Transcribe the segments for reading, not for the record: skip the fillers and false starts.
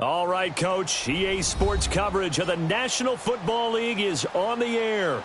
All right, Coach. EA Sports coverage of the National Football League is on the air.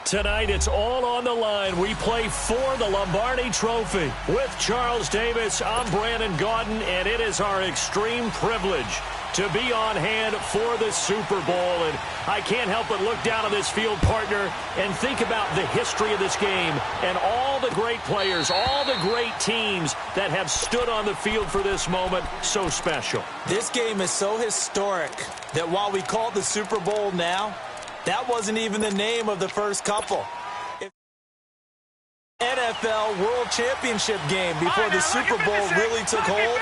Tonight, it's all on the line. We play for the Lombardi Trophy. With Charles Davis, I'm Brandon Gaudin, and it is our extreme privilege to be on hand for the Super Bowl. And I can't help but look down on this field partner and think about the history of this game and all the great players, all the great teams that have stood on the field for this moment. So special. This game is so historic that while we call it the Super Bowl now, that wasn't even the name of the first couple. NFL World Championship game before the Super Bowl really took hold.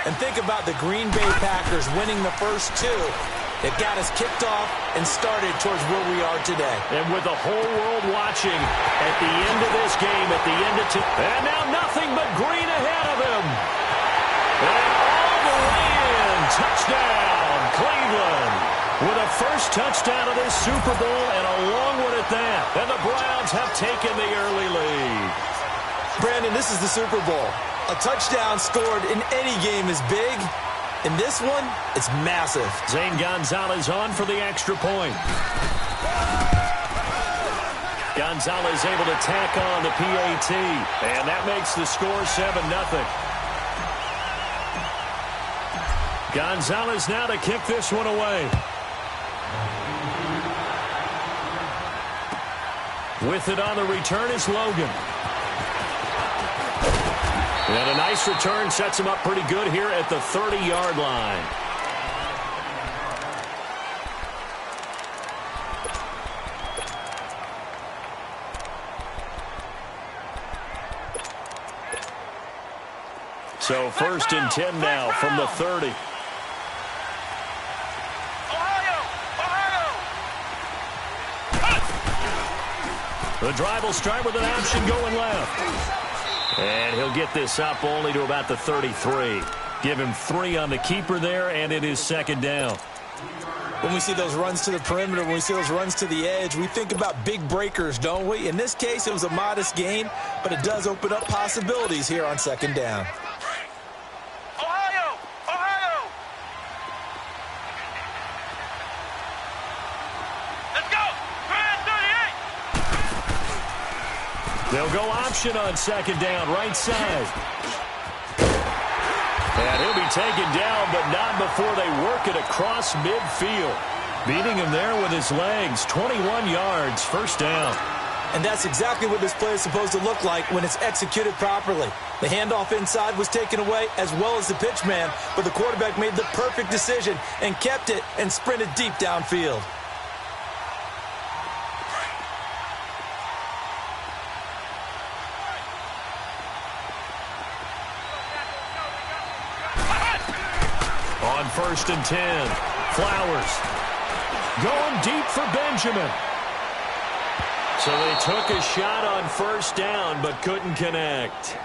And think about the Green Bay Packers winning the first two that got us kicked off and started towards where we are today. And with the whole world watching at the end of this game, at the end of and now nothing but green ahead of him. And all the way in. Touchdown, Cleveland. With a first touchdown of this Super Bowl and a long one at that. And the Browns have taken the early lead. Brandon, this is the Super Bowl. A touchdown scored in any game is big. In this one, it's massive. Zane Gonzalez on for the extra point. Gonzalez able to tack on the PAT. And that makes the score 7-0. Gonzalez now to kick this one away. With it on the return is Logan. And a nice return sets him up pretty good here at the 30-yard line. So 1st and 10 now from the 30. The drive will start with an option going left. And he'll get this up only to about the 33. Give him 3 on the keeper there, and it is 2nd down. When we see those runs to the perimeter, when we see those runs to the edge, we think about big breakers, don't we? In this case, it was a modest gain, but it does open up possibilities here on 2nd down. They'll go option on 2nd down, right side. And he'll be taken down, but not before they work it across midfield. Beating him there with his legs, 21 yards, 1st down. And that's exactly what this play is supposed to look like when it's executed properly. The handoff inside was taken away as well as the pitch man, but the quarterback made the perfect decision and kept it and sprinted deep downfield. On 1st and 10, Flowers going deep for Benjamin. So they took a shot on 1st down but couldn't connect.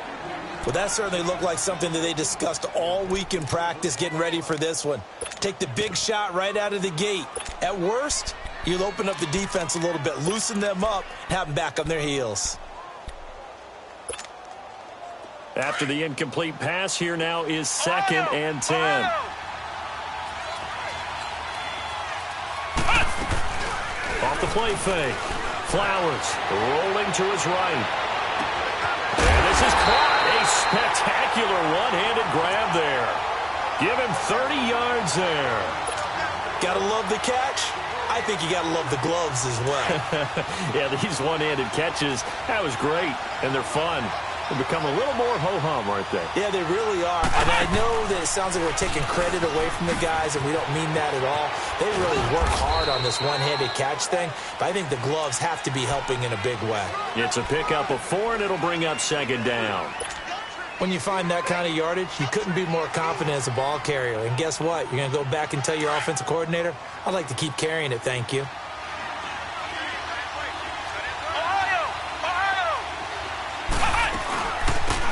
Well, that certainly looked like something that they discussed all week in practice getting ready for this one. Take the big shot right out of the gate. At worst, you'll open up the defense a little bit, loosen them up, and have them back on their heels. After the incomplete pass, here now is 2nd and 10. Off the play fake. Flowers rolling to his right. And this is caught. A spectacular one-handed grab there. Give him 30 yards there. Gotta love the catch. I think you gotta love the gloves as well. Yeah, these one-handed catches, that was great, and they're fun. They become a little more ho-hum, aren't they? Yeah, they really are. And I know that it sounds like we're taking credit away from the guys, and we don't mean that at all. They really work hard on this one-handed catch thing, but I think the gloves have to be helping in a big way. It's a pickup of 4, and it'll bring up 2nd down. When you find that kind of yardage, you couldn't be more confident as a ball carrier. And guess what? You're going to go back and tell your offensive coordinator, I'd like to keep carrying it, thank you.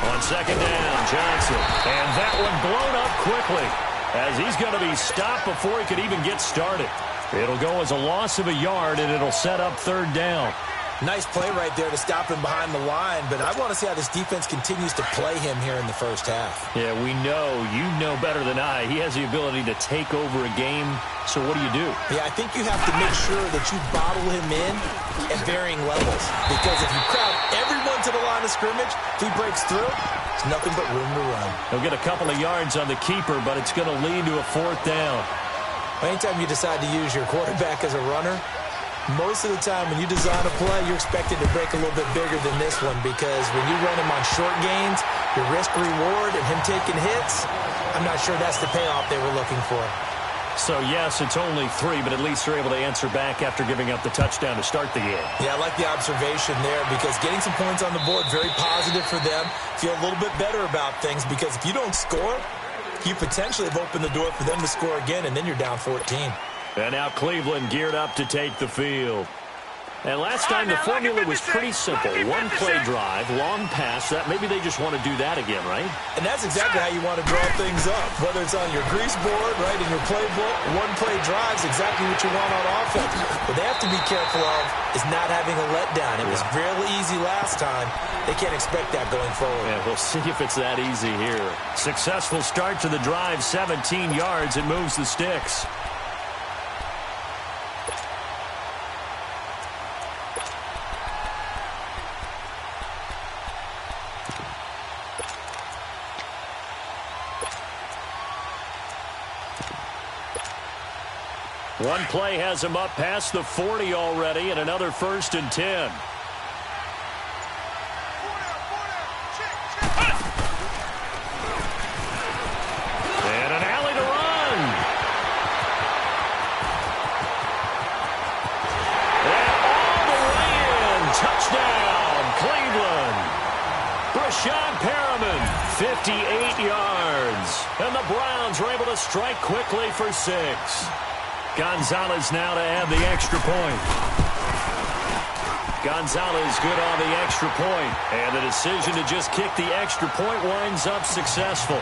On 2nd down, Johnson. And that one blown up quickly as he's going to be stopped before he could even get started. It'll go as a loss of a yard, and it'll set up 3rd down. Nice play right there to stop him behind the line, but I want to see how this defense continues to play him here in the first half. Yeah, we know. You know better than I. He has the ability to take over a game, so what do? Yeah, I think you have to make sure that you bottle him in at varying levels, because if you crowd everyone to the line of scrimmage, if he breaks through, it's nothing but room to run. He'll get a couple of yards on the keeper, but it's going to lead to a 4th down. Anytime you decide to use your quarterback as a runner, most of the time when you design a play, you're expected to break a little bit bigger than this one, because when you run him on short gains, your risk-reward and him taking hits, I'm not sure that's the payoff they were looking for. So, yes, it's only 3, but at least they're able to answer back after giving up the touchdown to start the game. Yeah, I like the observation there, because getting some points on the board, very positive for them. Feel a little bit better about things, because if you don't score, you potentially have opened the door for them to score again, and then you're down 14. And now Cleveland geared up to take the field. And last time the formula was pretty simple. One play drive, long pass. Maybe they just want to do that again, right? And that's exactly how you want to draw things up. Whether it's on your grease board, right, in your playbook, one play drive is exactly what you want on offense. What they have to be careful of is not having a letdown. It was real easy last time. They can't expect that going forward. Yeah, we'll see if it's that easy here. Successful start to the drive, 17 yards. It moves the sticks. One play has him up past the 40 already, and another 1st and 10. And an alley to run. And all the way in. Touchdown, Cleveland. Brashad Perriman, 58 yards. And the Browns are able to strike quickly for 6. Gonzalez now to add the extra point. Gonzalez good on the extra point. And the decision to just kick the extra point winds up successful.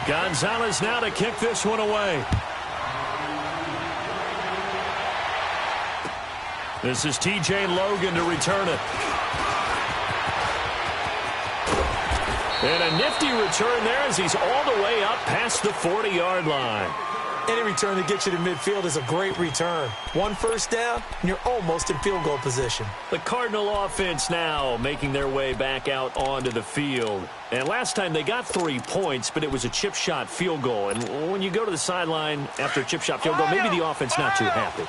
Gonzalez now to kick this one away. This is TJ Logan to return it. And a nifty return there as he's all the way up past the 40-yard line. Any return that gets you to midfield is a great return. 1 first down, and you're almost in field goal position. The Cardinal offense now making their way back out onto the field. And last time they got 3 points, but it was a chip shot field goal. And when you go to the sideline after a chip shot field goal, maybe the offense not too happy.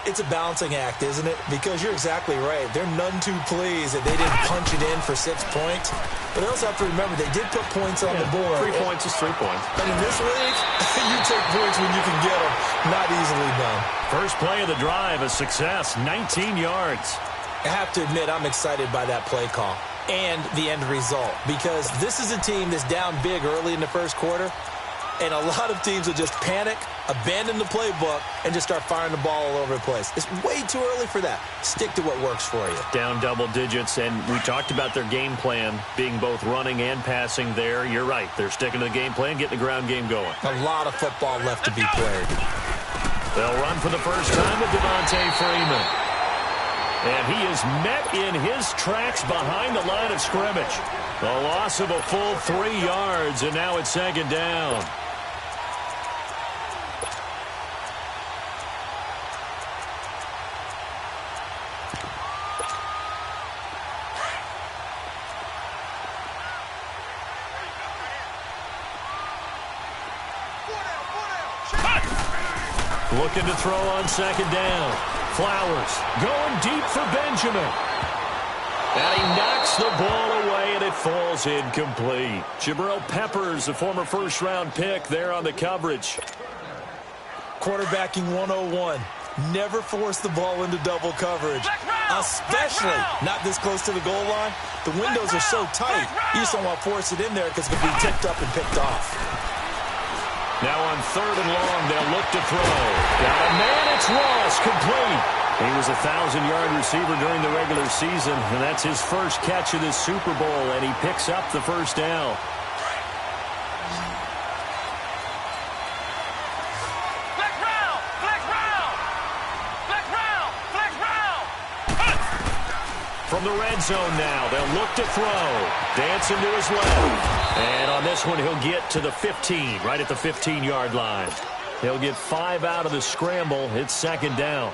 It's a balancing act, isn't it? Because you're exactly right. They're none too pleased that they didn't punch it in for 6 points. But they also have to remember they did put points on the board. 3 points is 3 points. And in this league, you take points when you can get them. Not easily done. First play of the drive, a success, 19 yards. I have to admit, I'm excited by that play call and the end result. Because this is a team that's down big early in the first quarter. And a lot of teams will just panic, abandon the playbook, and just start firing the ball all over the place. It's way too early for that. Stick to what works for you. Down double digits, and we talked about their game plan being both running and passing there. You're right. They're sticking to the game plan, getting the ground game going. A lot of football left to be played. They'll run for the first time with Devontae Freeman. And he is met in his tracks behind the line of scrimmage. A loss of a full 3 yards, and now it's 2nd down. Looking to throw on 2nd down. Flowers going deep for Benjamin. And he knocks the ball away, and it falls incomplete. Jabril Peppers, the former first-round pick, there on the coverage. Quarterbacking 101. Never force the ball into double coverage, especially not this close to the goal line. The windows are so tight, you just don't want to force it in there because it can be tipped up and picked off. Now on 3rd and long, they'll look to throw. Got a man, it's Ross, complete. He was a 1,000-yard receiver during the regular season, and that's his first catch of this Super Bowl, and he picks up the first down. from the red zone now. They'll look to throw. Dancing to his left. And on this one, he'll get to the 15, right at the 15-yard line. He'll get 5 out of the scramble. It's second down.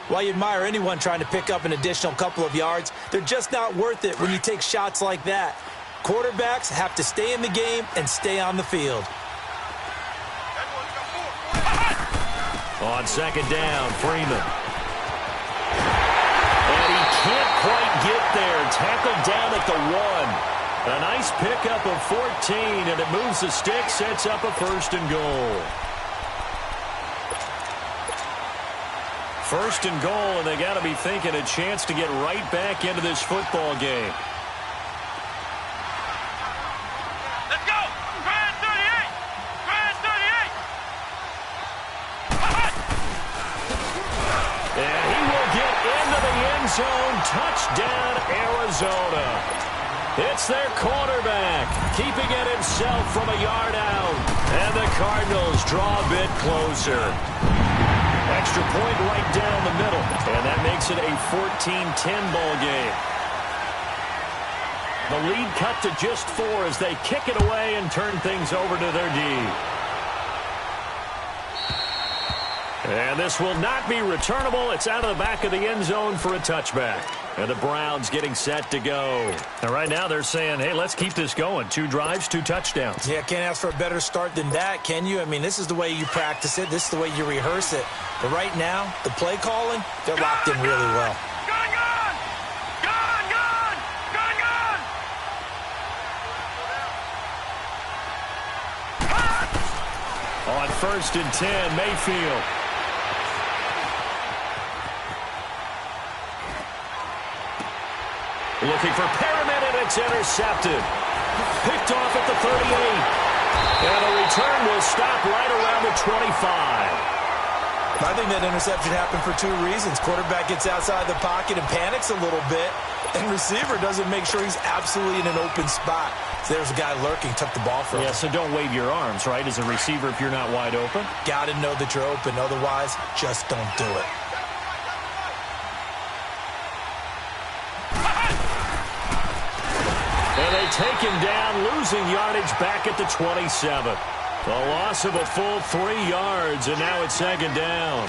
While you admire anyone trying to pick up an additional couple of yards, they're just not worth it when you take shots like that. Quarterbacks have to stay in the game and stay on the field. On second down, Freeman. And he can't quite get there. Tackled down at the 1. A nice pickup of 14, and it moves the stick, sets up a first and goal. First and goal, and they got to be thinking a chance to get right back into this football game. Let's go! Grand 38! Grand 38! And he will get into the end zone. Touchdown, Arizona. It's their quarterback, keeping it himself from a yard out. And the Cardinals draw a bit closer. Extra point right down the middle. And that makes it a 14-10 ball game. The lead cut to just 4 as they kick it away and turn things over to their D. And this will not be returnable. It's out of the back of the end zone for a touchback. And the Browns getting set to go. And right now they're saying, hey, let's keep this going. 2 drives, 2 touchdowns. Yeah, can't ask for a better start than that, can you? I mean, this is the way you practice it. This is the way you rehearse it. But right now, the play calling, they're locked in really well. Gun, gun! Gun, gun! Gun, gun! On first and 10, Mayfield. Looking for Perriman, and it's intercepted. Picked off at the 38. And the return will stop right around the 25. I think that interception happened for 2 reasons. Quarterback gets outside the pocket and panics a little bit, and receiver doesn't make sure he's absolutely in an open spot. So there's a guy lurking, took the ball from him. Yeah, so don't wave your arms, right, as a receiver if you're not wide open. Got to know that you're open. Otherwise, just don't do it. And they take him down, losing yardage back at the 27. A loss of a full 3 yards, and now it's second down.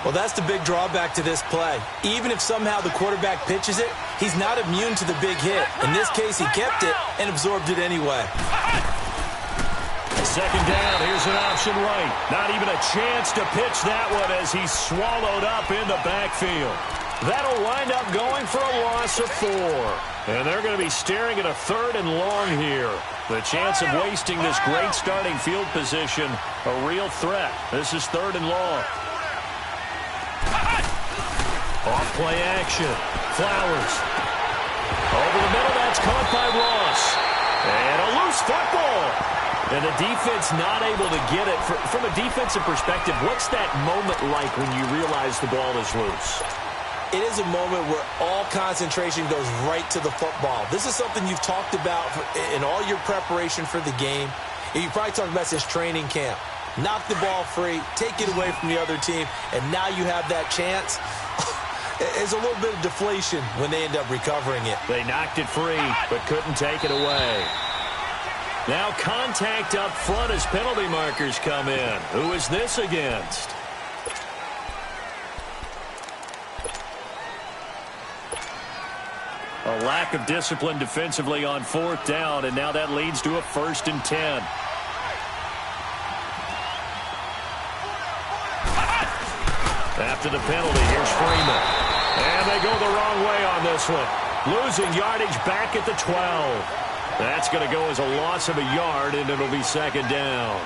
Well, that's the big drawback to this play. Even if somehow the quarterback pitches it, he's not immune to the big hit. In this case, he kept it and absorbed it anyway. Second down, here's an option right. Not even a chance to pitch that one as he's swallowed up in the backfield. That'll wind up going for a loss of 4. And they're going to be staring at a 3rd and long here. The chance of wasting this great starting field position, a real threat. This is 3rd and long. Off play action. Flowers. Over the middle, that's caught by Ross. And a loose football. And the defense not able to get it. From a defensive perspective, what's that moment like when you realize the ball is loose? It is a moment where all concentration goes right to the football. This is something you've talked about in all your preparation for the game. You probably talked about since training camp. Knock the ball free, take it away from the other team, and now you have that chance. It's a little bit of deflation when they end up recovering it. They knocked it free, but couldn't take it away. Now contact up front as penalty markers come in. Who is this against? A lack of discipline defensively on 4th down, and now that leads to a 1st and 10. After the penalty, here's Freeman. And they go the wrong way on this one. Losing yardage back at the 12. That's going to go as a loss of a yard, and it'll be second down.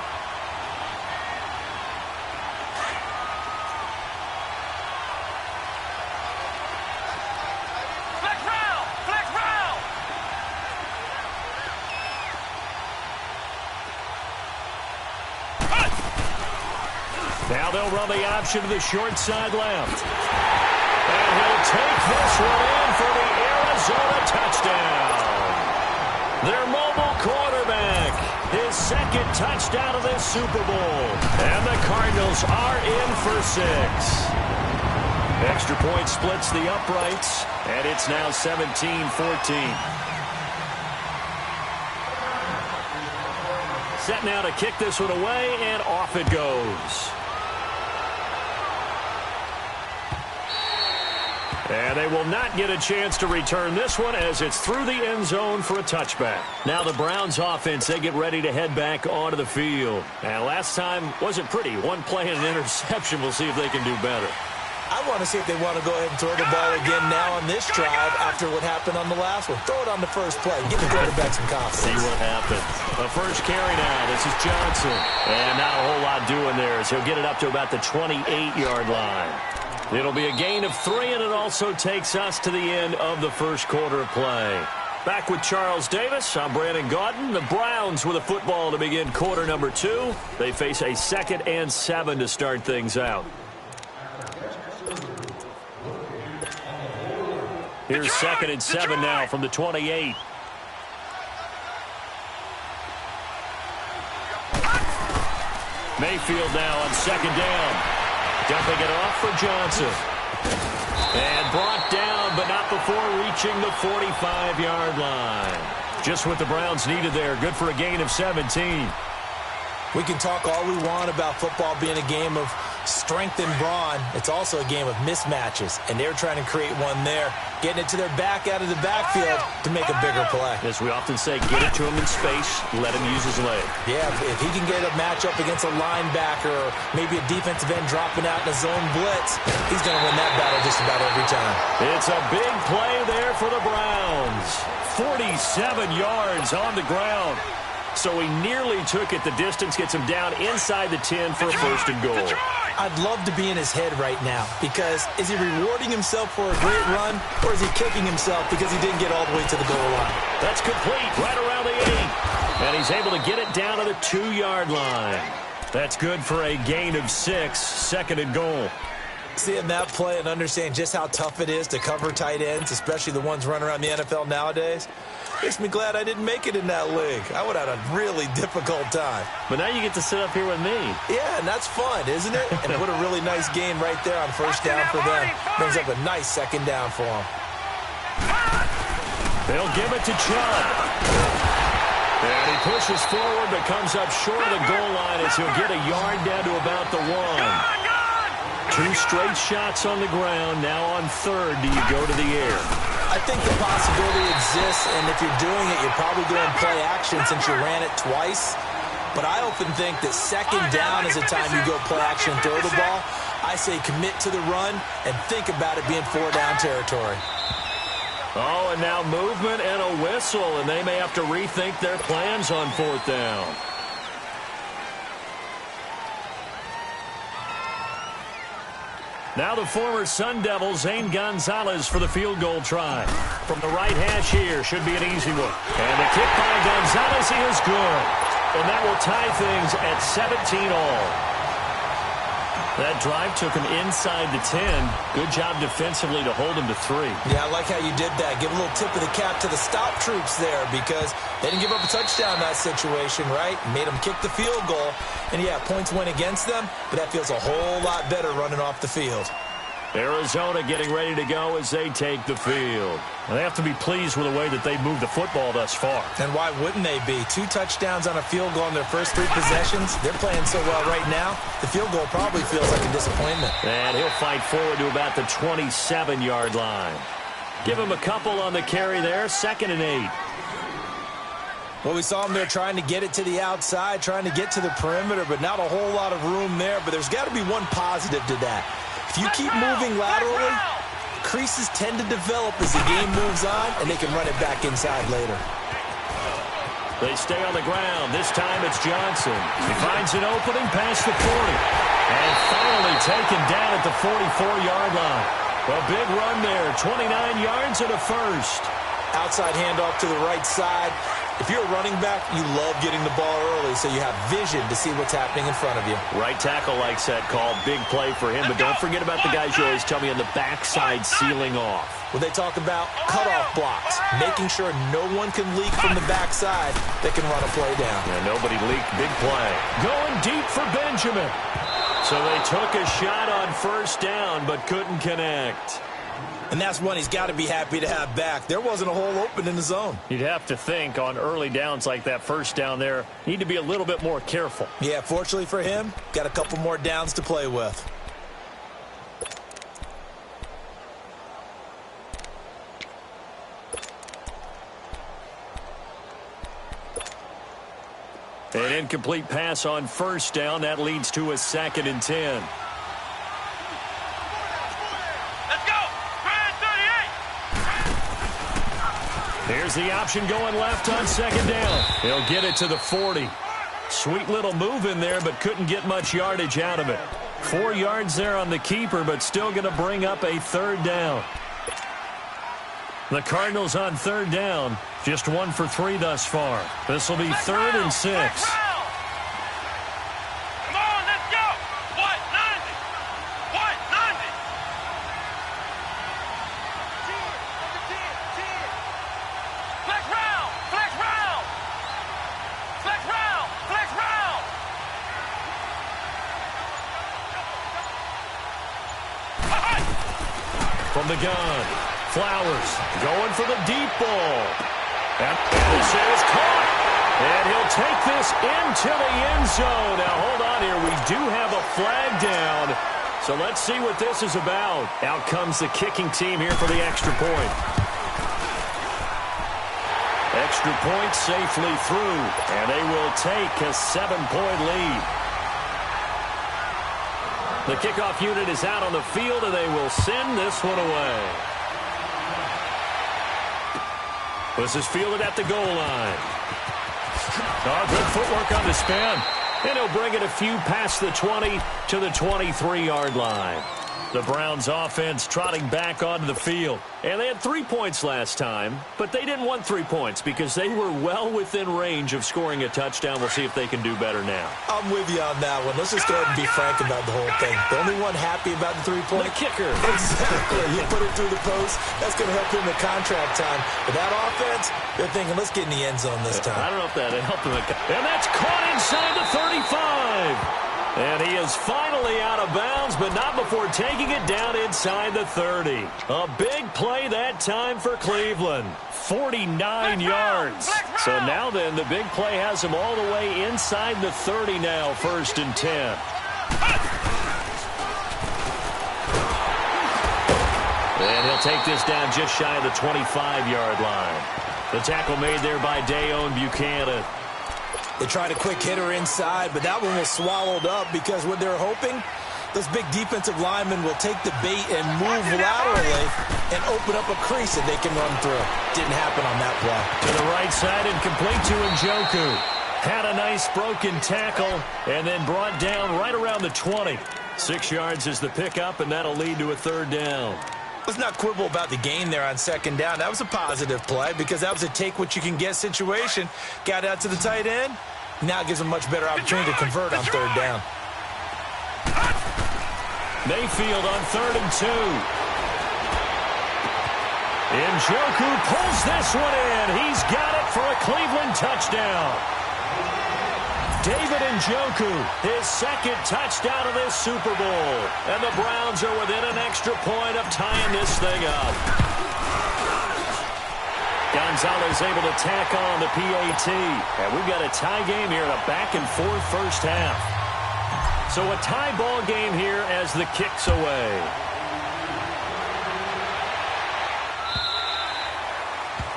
Now they'll run the option to the short side left. And he'll take this one in for the Arizona touchdown. Their mobile quarterback, his 2nd touchdown of this Super Bowl. And the Cardinals are in for 6. Extra point splits the uprights, and it's now 17-14. Set now to kick this one away, and off it goes. And they will not get a chance to return this one as it's through the end zone for a touchback. Now the Browns offense, they get ready to head back onto the field. And last time wasn't pretty. One play and an interception. We'll see if they can do better. I want to see if they want to go ahead and throw the ball again now on this drive after what happened on the last one. Throw it on the first play. Give the quarterback some confidence. See what happens. The first carry now. This is Johnson. And not a whole lot doing there as he'll get it up to about the 28-yard line. It'll be a gain of 3, and it also takes us to the end of the first quarter of play. Back with Charles Davis, I'm Brandon Gaudin. The Browns with a football to begin quarter number 2. They face a 2nd and 7 to start things out. Here's 2nd and 7 now from the 28. Mayfield now on 2nd down. Dumping it off for Johnson. And brought down, but not before reaching the 45-yard line. Just what the Browns needed there. Good for a gain of 17. We can talk all we want about football being a game of strength and brawn. It's also a game of mismatches, and they're trying to create one there, getting it to their back out of the backfield to make a bigger play. As we often say, get it to him in space, let him use his leg. Yeah, if he can get a matchup against a linebacker or maybe a defensive end dropping out in a zone blitz, he's going to win that battle just about every time. It's a big play there for the Browns. 47 yards on the ground. So he nearly took it the distance, gets him down inside the 10 for a 1st and goal. I'd love to be in his head right now because is he rewarding himself for a great run or is he kicking himself because he didn't get all the way to the goal line? That's complete right around the 8. And he's able to get it down to the 2-yard line. That's good for a gain of 6, 2nd and goal. Seeing that play and understand just how tough it is to cover tight ends, especially the ones running around the NFL nowadays, makes me glad I didn't make it in that league. I would have had a really difficult time. But now you get to sit up here with me. Yeah, and that's fun, isn't it? And what a really nice game right there on 1st down for them. Brings up a nice 2nd down for them. They'll give it to Chubb. And he pushes forward but comes up short of the goal line as he'll get a yard down to about the 1. 2 straight shots on the ground. Now on 3rd, do you go to the air? I think the possibility exists, and if you're doing it, you're probably doing play action since you ran it twice. But I often think that 2nd down is the time you go play action and throw the ball. I say commit to the run and think about it being 4-down territory. Oh, and now movement and a whistle, and they may have to rethink their plans on 4th down. Now the former Sun Devil, Zane Gonzalez, for the field goal try. From the right hash here, should be an easy one. And the kick by Gonzalez is good. And that will tie things at 17 all. That drive took him inside the 10. Good job defensively to hold him to 3. Yeah, I like how you did that. Give a little tip of the cap to the stop troops there because they didn't give up a touchdown in that situation, right? Made them kick the field goal. And, yeah, points went against them, but that feels a whole lot better running off the field. Arizona getting ready to go as they take the field. They have to be pleased with the way that they've moved the football thus far. And why wouldn't they be? 2 touchdowns on a field goal in their first 3 possessions. They're playing so well right now, the field goal probably feels like a disappointment. And he'll fight forward to about the 27-yard line. Give him a couple on the carry there, 2nd and 8. Well, we saw him there trying to get it to the outside, trying to get to the perimeter, but not a whole lot of room there. But there's got to be one positive to that. If you keep moving laterally, creases tend to develop as the game moves on, and they can run it back inside later. They stay on the ground. This time it's Johnson. He finds an opening past the 40. And finally taken down at the 44-yard line. A big run there, 29 yards and a 1st. Outside handoff to the right side. If you're a running back, you love getting the ball early so you have vision to see what's happening in front of you. Right tackle likes that call. Big play for him. But don't forget about the guys you always tell me on the backside sealing off. Well, they talk about cutoff blocks, making sure no one can leak from the backside that can run a play down. Yeah, nobody leaked. Big play. Going deep for Benjamin. So they took a shot on first down but couldn't connect. And that's one he's got to be happy to have back. There wasn't a hole open in the zone. You'd have to think on early downs like that first down there, need to be a little bit more careful. Yeah, fortunately for him, got a couple more downs to play with. An incomplete pass on first down. That leads to a 2nd and 10. Here's the option going left on 2nd down. He'll get it to the 40. Sweet little move in there, but couldn't get much yardage out of it. 4 yards there on the keeper, but still going to bring up a 3rd down. The Cardinals on 3rd down, just 1 for 3 thus far. This will be 3rd and 6. From the gun, Flowers going for the deep ball. And this is caught. And he'll take this into the end zone. Now, hold on here. We do have a flag down. So let's see what this is about. Out comes the kicking team here for the extra point. Extra point safely through. And they will take a 7-point lead. The kickoff unit is out on the field, and they will send this one away. This is fielded at the goal line. Oh, good footwork on the spin. And he'll bring it a few past the 20 to the 23-yard line. The Browns offense trotting back onto the field. And they had 3 points last time, but they didn't want 3 points because they were well within range of scoring a touchdown. We'll see if they can do better now. I'm with you on that one. Let's just go ahead and be frank about the whole thing. The only one happy about the 3-point? The kicker. Exactly. You put it through the post. That's going to help him in contract time. But that offense, they're thinking, let's get in the end zone this time. I don't know if that helped him. And that's caught inside the 35. And he is finally out of bounds, but not before taking it down inside the 30. A big play that time for Cleveland. 49 yards. So now then, the big play has him all the way inside the 30 now, 1st and 10. And he'll take this down just shy of the 25-yard line. The tackle made there by Dayon Buchanan. They tried a quick hitter inside, but that one was swallowed up because what they're hoping, those big defensive linemen will take the bait and move laterally and open up a crease that they can run through. Didn't happen on that play. To the right side and complete to Njoku. Had a nice broken tackle and then brought down right around the 20. 6 yards is the pickup, and that'll lead to a 3rd down. Let's not quibble about the gain there on 2nd down. That was a positive play because that was a take-what-you-can-get situation. Got out to the tight end. Now it gives them a much better opportunity to convert on 3rd down. Mayfield on 3rd and 2. Njoku pulls this one in. He's got it for a Cleveland touchdown. David Njoku, his 2nd touchdown of this Super Bowl. And the Browns are within an extra point of tying this thing up. Gonzalez able to tack on the PAT. And we've got a tie game here in a back-and-forth first half. So a tie ball game here as the kick's away.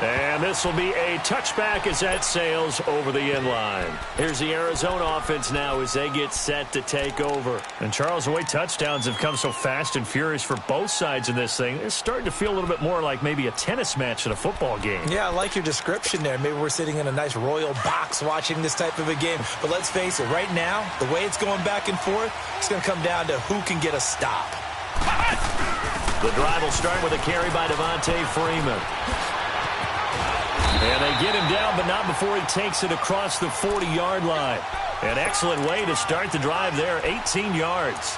And this will be a touchback as that sails over the end line. Here's the Arizona offense now as they get set to take over. And Charles, the way touchdowns have come so fast and furious for both sides in this thing, it's starting to feel a little bit more like maybe a tennis match than a football game. Yeah, I like your description there. Maybe we're sitting in a nice royal box watching this type of a game. But let's face it, right now, the way it's going back and forth, it's going to come down to who can get a stop. The drive will start with a carry by Devontae Freeman. And they get him down, but not before he takes it across the 40-yard line. An excellent way to start the drive there, 18 yards.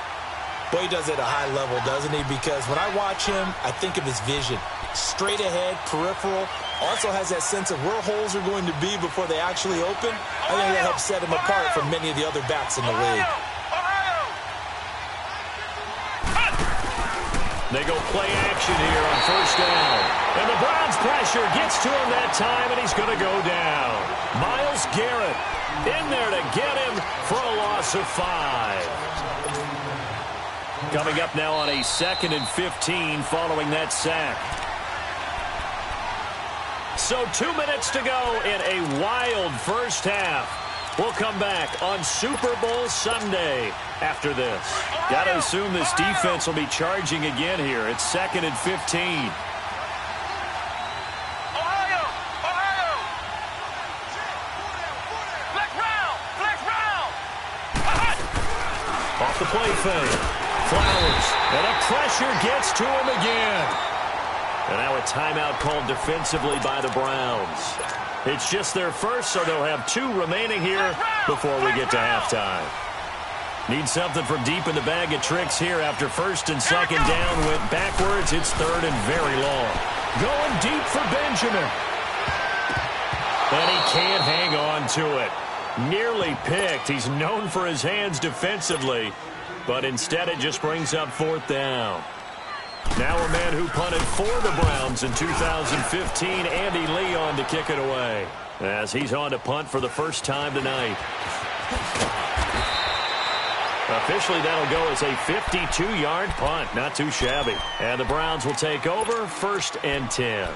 Boy, he does it at a high level, doesn't he? Because when I watch him, I think of his vision. Straight ahead, peripheral. Also has that sense of where holes are going to be before they actually open. I think that helps set him apart from many of the other backs in the league. They go play action here on first down. And the Browns pressure gets to him that time, and he's going to go down. Myles Garrett in there to get him for a loss of 5. Coming up now on a 2nd and 15 following that sack. So 2 minutes to go in a wild first half. We'll come back on Super Bowl Sunday after this. Got to assume this defense will be charging again here. It's 2nd and 15. Off the play fake. Flowers. And the pressure gets to him again. And now a timeout called defensively by the Browns. It's just their first, so they'll have 2 remaining here before we get to halftime. Need something from deep in the bag of tricks here after 1st and 2nd down. Went backwards. It's 3rd and very long. Going deep for Benjamin. And he can't hang on to it. Nearly picked. He's known for his hands defensively, but instead it just brings up 4th down. Now a man who punted for the Browns in 2015, Andy Lee, on to kick it away, as he's on to punt for the first time tonight. Officially, that'll go as a 52-yard punt. Not too shabby. And the Browns will take over 1st and 10.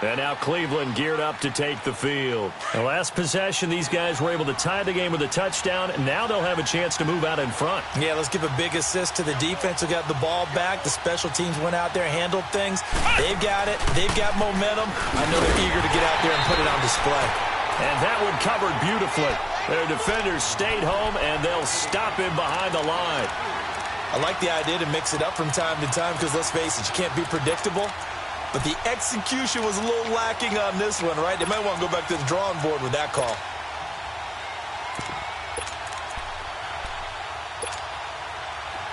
And now Cleveland geared up to take the field. The last possession, these guys were able to tie the game with a touchdown. Now they'll have a chance to move out in front. Yeah, let's give a big assist to the defense who got the ball back. The special teams went out there, handled things. They've got it. They've got momentum. I know they're eager to get out there and put it on display. And that one covered beautifully. Their defenders stayed home, and they'll stop him behind the line. I like the idea to mix it up from time to time because, let's face it, you can't be predictable. But the execution was a little lacking on this one, right? They might want to go back to the drawing board with that call.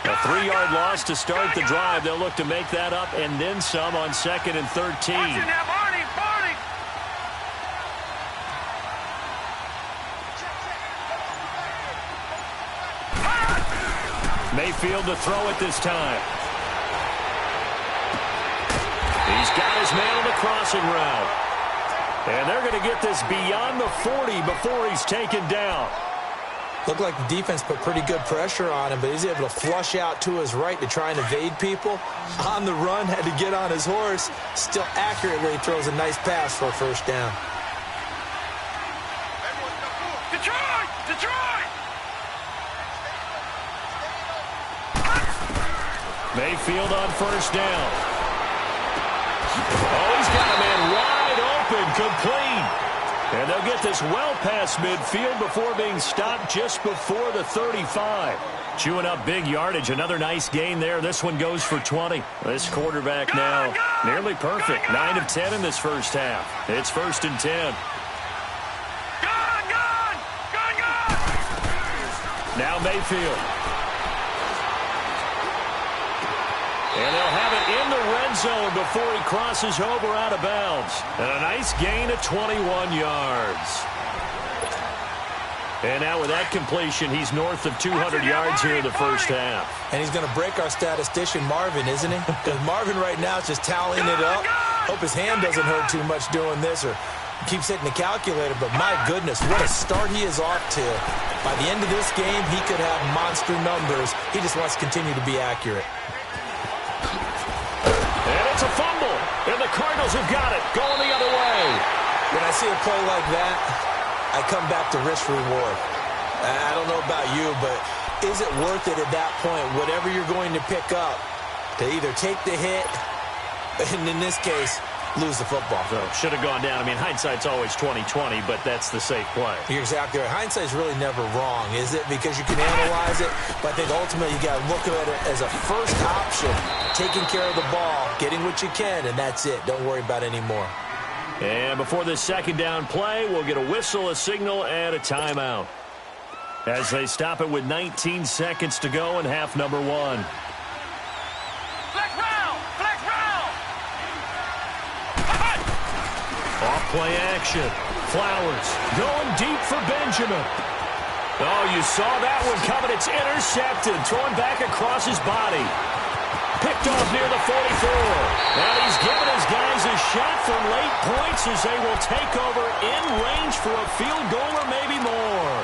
A 3-yard loss to start the drive. They'll look to make that up and then some on 2nd and 13. Mayfield to throw it this time. He's got his man on the crossing route. And they're going to get this beyond the 40 before he's taken down. Looked like the defense put pretty good pressure on him, but he's able to flush out to his right to try and evade people. On the run, had to get on his horse. Still accurately throws a nice pass for a first down. Detroit! Detroit! Mayfield on first down. Oh, he's got a man wide open, complete. And they'll get this well past midfield before being stopped just before the 35. Chewing up big yardage. Another nice gain there. This one goes for 20. This quarterback now nearly perfect. 9 of 10 in this first half. It's 1st and 10. Now Mayfield. And they'll have it in the red zone before he crosses over out of bounds. And a nice gain of 21 yards. And now with that completion, he's north of 200 yards here in the first half. And he's going to break our statistician, Marvin, isn't he? Because Marvin right now is just tallying it up. Hope his hand doesn't hurt too much doing this or keeps hitting the calculator. But my goodness, what a start he is off to. By the end of this game, he could have monster numbers. He just wants to continue to be accurate. And it's a fumble. And the Cardinals have got it. Going the other way. When I see a play like that, I come back to risk reward. I don't know about you, but is it worth it at that point, whatever you're going to pick up, to either take the hit, and in this case, lose the football? So should have gone down. I mean, hindsight's always 20/20, but that's the safe play. You're exactly right. Hindsight's really never wrong, is it? Because you can analyze it, but I think ultimately you got to look at it as a first option, taking care of the ball, getting what you can, and that's it. Don't worry about any more. And before this second down play, we'll get a whistle, a signal, and a timeout. As they stop it with 19 seconds to go in half number 1. Off-play action. Flowers going deep for Benjamin. Oh, you saw that one coming. It's intercepted. Thrown back across his body. Picked off near the 44. And he's given his guys a shot from late points as they will take over in range for a field goal or maybe more.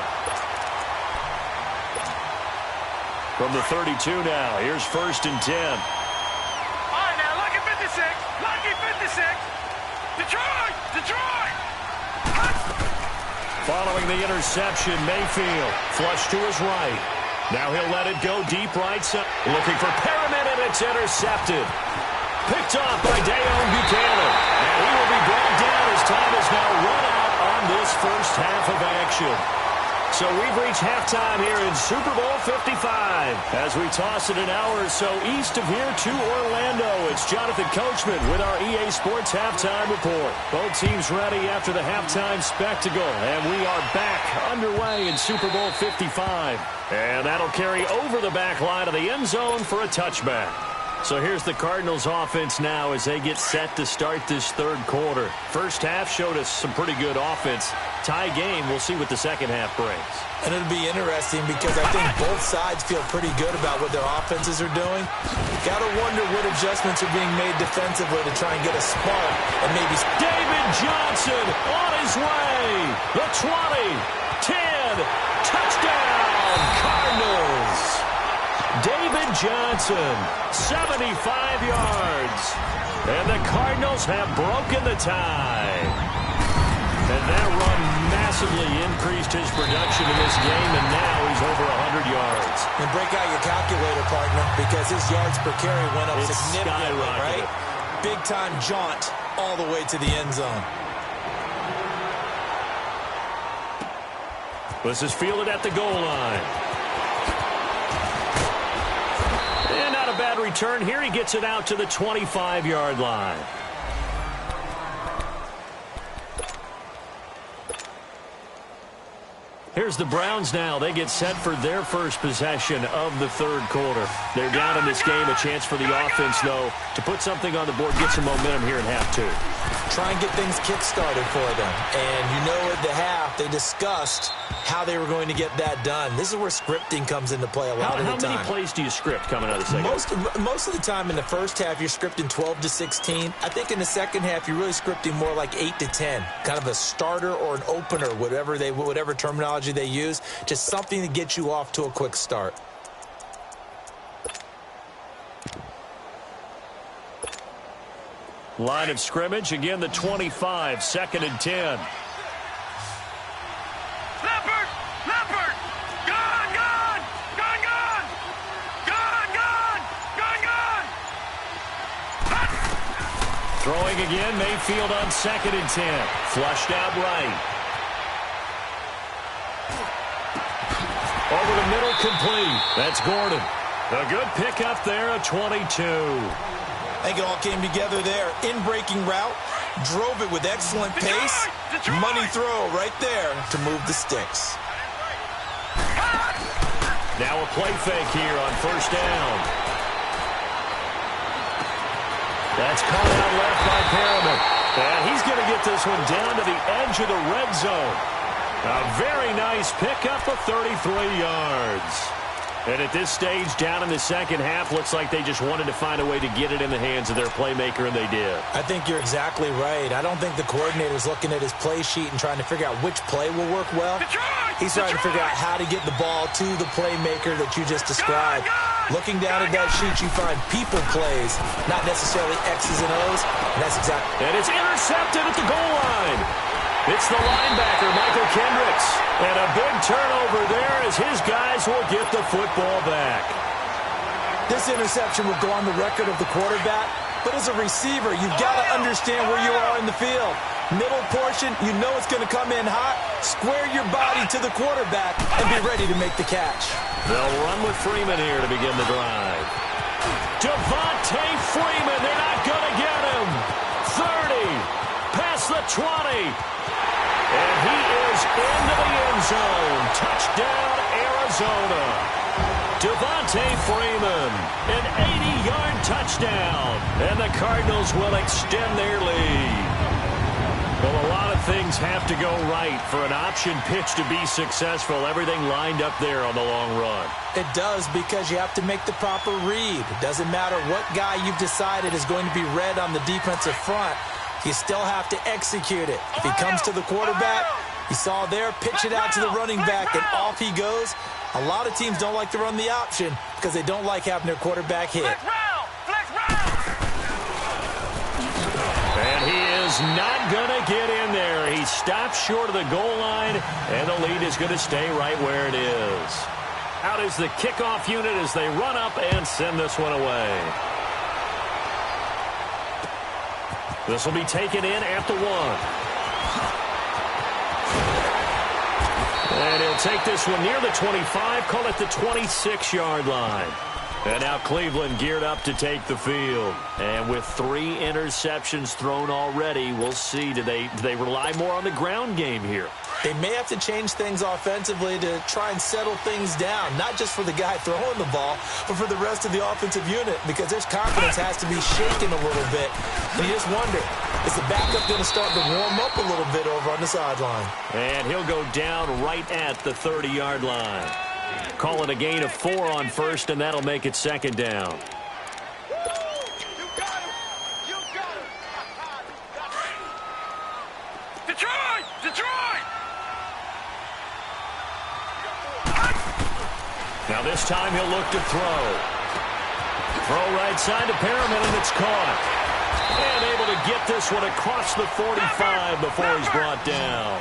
From the 32 now, here's 1st and 10. All right, now, lucky 56. Lucky 56. Detroit! Detroit! Following the interception, Mayfield flush to his right. Now he'll let it go deep right side. Looking for Perriman, and it's intercepted. Picked off by Dayon Buchanan. And he will be brought down as time is now run out on this first half of action. So we've reached halftime here in Super Bowl 55. As we toss it an hour or so east of here to Orlando, it's Jonathan Coachman with our EA Sports Halftime Report. Both teams ready after the halftime spectacle, and we are back underway in Super Bowl 55. And that'll carry over the back line of the end zone for a touchback. So here's the Cardinals offense now as they get set to start this third quarter. First half showed us some pretty good offense. Tie game, we'll see what the second half brings. And it'll be interesting because I think both sides feel pretty good about what their offenses are doing. Got to wonder what adjustments are being made defensively to try and get a spark and maybe... David Johnson on his way. The 20, 10, touchdown, Cardinals. David Johnson, 75 yards. And the Cardinals have broken the tie. And that run massively increased his production in this game, and now he's over 100 yards. And break out your calculator, partner, because his yards per carry went up significantly, right? Big-time jaunt all the way to the end zone. This is fielded at the goal line. And not a bad return here. He gets it out to the 25-yard line. Here's the Browns now. They get set for their first possession of the third quarter. They're down in this game. A chance for the offense, though, to put something on the board, get some momentum here in half two. Try and get things kick-started for them. And you know at the half, they discussed how they were going to get that done. This is where scripting comes into play a lot of the time. How many plays do you script coming out of the second? Most of the time in the first half, you're scripting 12 to 16. I think in the second half, you're really scripting more like 8 to 10. Kind of a starter or an opener, whatever terminology they use. Just something to get you off to a quick start. Line of scrimmage, again the 25, 2nd and 10. Leopard! Leopard! Gone! Gone! Gone! Gone! Gone! Gone! Gone! Gone! Throwing again, Mayfield on 2nd and 10. Flushed out right. Over the middle, complete. That's Gordon. A good pickup there, a 22. I think it all came together there. In-breaking route, drove it with excellent pace. Detroit! Money throw right there to move the sticks. Now a play fake here on first down. That's caught out left by Perriman. And he's going to get this one down to the edge of the red zone. A very nice pickup of 33 yards. And at this stage, down in the second half, looks like they just wanted to find a way to get it in the hands of their playmaker, and they did. I think you're exactly right. I don't think the coordinator's looking at his play sheet and trying to figure out which play will work well. He's trying to figure out how to get the ball to the playmaker that you just described. Looking down at that sheet, you find people plays, not necessarily X's and O's. And that's exactly. And it's intercepted at the goal line. It's the linebacker, Michael Kendricks. And a big turnover there as his guys will get the football back. This interception will go on the record of the quarterback, but as a receiver, you've got to understand where you are in the field. Middle portion, you know it's going to come in hot. Square your body to the quarterback and be ready to make the catch. They'll run with Freeman here to begin the drive. Devontae Freeman, they're not going to get him. 30, past the 20. And he is into the end zone. Touchdown, Arizona. Devontae Freeman, an 80-yard touchdown. And the Cardinals will extend their lead. Well, a lot of things have to go right for an option pitch to be successful. Everything lined up there on the long run. It does, because you have to make the proper read. It doesn't matter what guy you've decided is going to be read on the defensive front. You still have to execute it. If he comes to the quarterback, you saw there, pitch it out to the running back, and off he goes. A lot of teams don't like to run the option because they don't like having their quarterback hit. And he is not going to get in there. He stops short of the goal line, and the lead is going to stay right where it is. Out is the kickoff unit as they run up and send this one away. This will be taken in at the 1. And he'll take this one near the 25, call it the 26-yard line. And now Cleveland geared up to take the field. And with 3 interceptions thrown already, we'll see. Do they rely more on the ground game here? They may have to change things offensively to try and settle things down, not just for the guy throwing the ball, but for the rest of the offensive unit, because their confidence has to be shaken a little bit. And you just wonder, is the backup going to start to warm up a little bit over on the sideline? And he'll go down right at the 30-yard line. Call it a gain of 4 on first, and that'll make it second down. Detroit! Detroit! Now this time he'll look to throw. Throw right side to Perriman, and it's caught. And able to get this one across the 45 before he's brought down.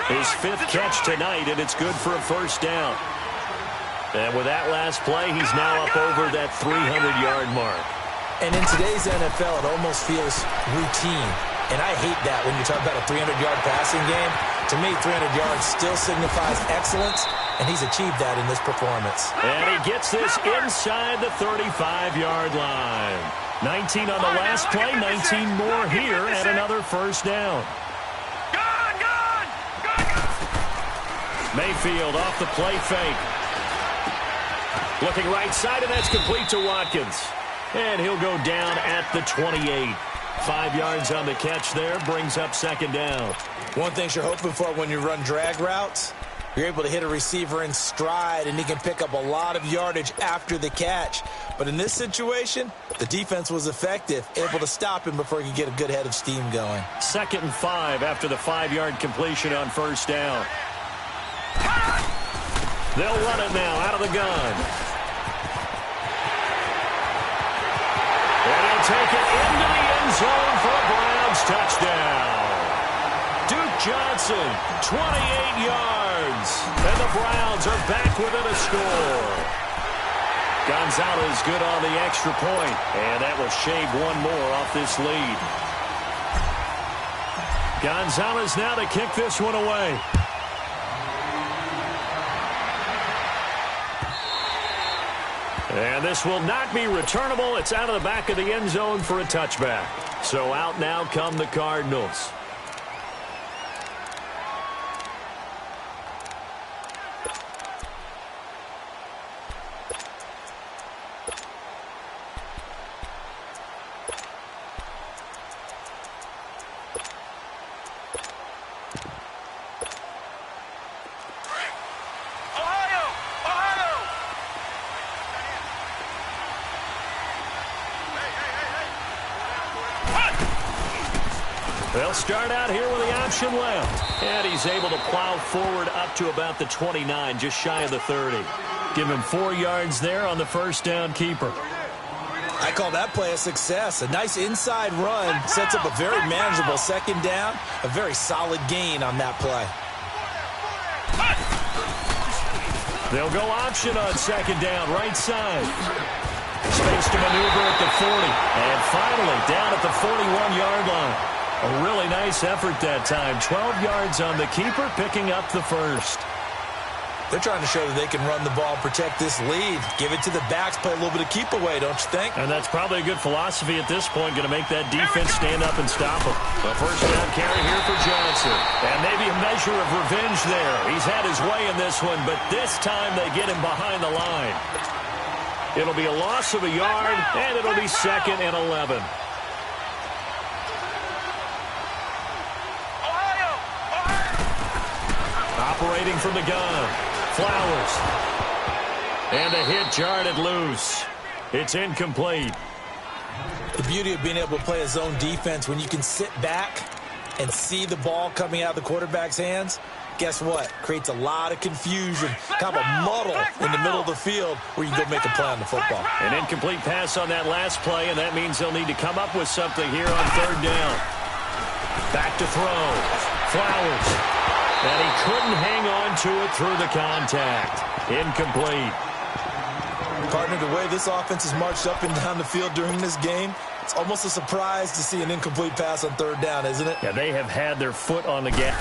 His 5th catch tonight, and it's good for a first down. And with that last play, he's now up over that 300-yard mark. And in today's NFL, it almost feels routine. And I hate that when you talk about a 300-yard passing game. To me, 300 yards still signifies excellence, and he's achieved that in this performance. And he gets this inside the 35-yard line. 19 on the last play, 19 more here, and another first down. Mayfield off the play fake. Looking right side, and that's complete to Watkins. And he'll go down at the 28. 5 yards on the catch there, brings up second down. One thing you're hoping for when you run drag routes, you're able to hit a receiver in stride, and he can pick up a lot of yardage after the catch. But in this situation, the defense was effective, able to stop him before he could get a good head of steam going. 2nd and 5 after the 5-yard completion on first down. They'll run it now out of the gun. And he'll take it into the end zone for a Browns touchdown. Duke Johnson, 28 yards. And the Browns are back within a score. Gonzalez good on the extra point. And that will shave one more off this lead. Gonzalez now to kick this one away. And this will not be returnable. It's out of the back of the end zone for a touchback. So out now come the Cardinals. They'll start out here with the option left. And he's able to plow forward up to about the 29, just shy of the 30. Give him 4 yards there on the first down keeper. I call that play a success. A nice inside run sets up a very manageable second down. A very solid gain on that play. They'll go option on second down, right side. Space to maneuver at the 40. And finally down at the 41-yard line. A really nice effort that time. 12 yards on the keeper, picking up the first. They're trying to show that they can run the ball and protect this lead. Give it to the backs, play a little bit of keep away, don't you think? And that's probably a good philosophy at this point, going to make that defense stand up and stop them. A first down carry here for Johnson. And maybe a measure of revenge there. He's had his way in this one, but this time they get him behind the line. It'll be a loss of a yard, and it'll be 2nd and 11. operating from the gun. Flowers. And a hit jarred it loose. It's incomplete. The beauty of being able to play a zone defense when you can sit back and see the ball coming out of the quarterback's hands, guess what? Creates a lot of confusion, kind of a muddle in the middle of the field where you can go make a play on the football. An incomplete pass on that last play, and that means they'll need to come up with something here on third down. Back to throw. Flowers. And he couldn't hang on to it through the contact. Incomplete. Partner, the way this offense has marched up and down the field during this game, it's almost a surprise to see an incomplete pass on third down, isn't it? Yeah, they have had their foot on the gas.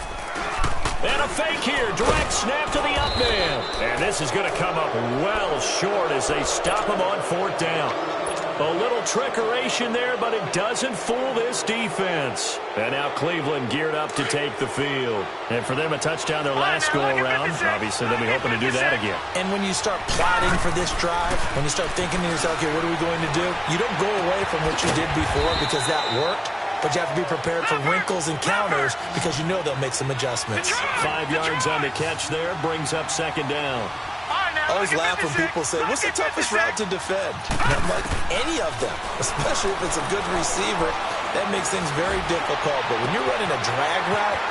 And a fake here. Direct snap to the up man. And this is going to come up well short as they stop him on fourth down. A little trickeration there, but it doesn't fool this defense. And now Cleveland geared up to take the field. And for them, a touchdown their last go-around. Obviously, they'll be hoping to do that again. And when you start plotting for this drive, when you start thinking to yourself, okay, what are we going to do? You don't go away from what you did before because that worked. But you have to be prepared for wrinkles and counters because you know they'll make some adjustments. 5 yards on the catch there, brings up second down. I always laugh when people say, what's the toughest route to defend? And I'm like, any of them, especially if it's a good receiver. That makes things very difficult. But when you're running a drag route,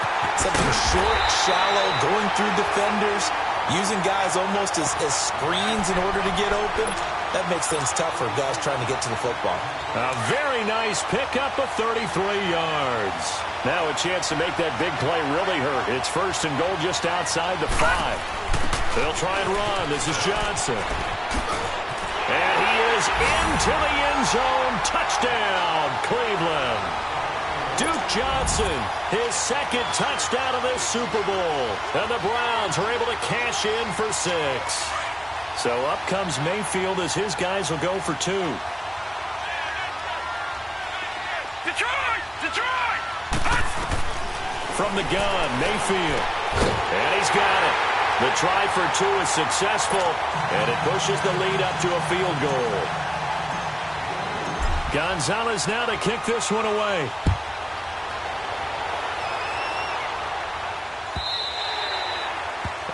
something short, shallow, going through defenders, using guys almost as screens in order to get open, that makes things tough for guys trying to get to the football. A very nice pickup of 33 yards. Now a chance to make that big play really hurt. It's first and goal just outside the 5. They'll try and run. This is Johnson. And he is into the end zone. Touchdown, Cleveland. Duke Johnson, his second touchdown of this Super Bowl. And the Browns are able to cash in for 6. So up comes Mayfield as his guys will go for 2. Detroit! Detroit! From the gun, Mayfield. And he's got it. The try for 2 is successful, and it pushes the lead up to a field goal. Gonzalez now to kick this one away.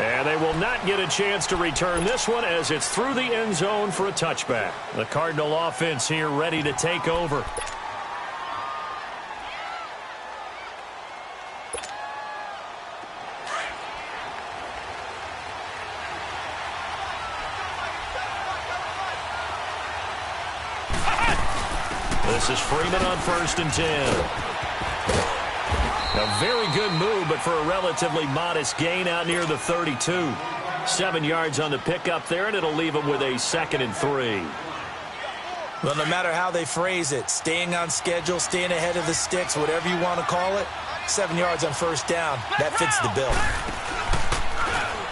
And they will not get a chance to return this one as it's through the end zone for a touchback. The Cardinal offense here ready to take over. This is Freeman on first and 10. A very good move, but for a relatively modest gain out near the 32. 7 yards on the pickup there, and it'll leave him with a 2nd and 3. Well, no matter how they phrase it, staying on schedule, staying ahead of the sticks, whatever you want to call it, 7 yards on first down, that fits the bill.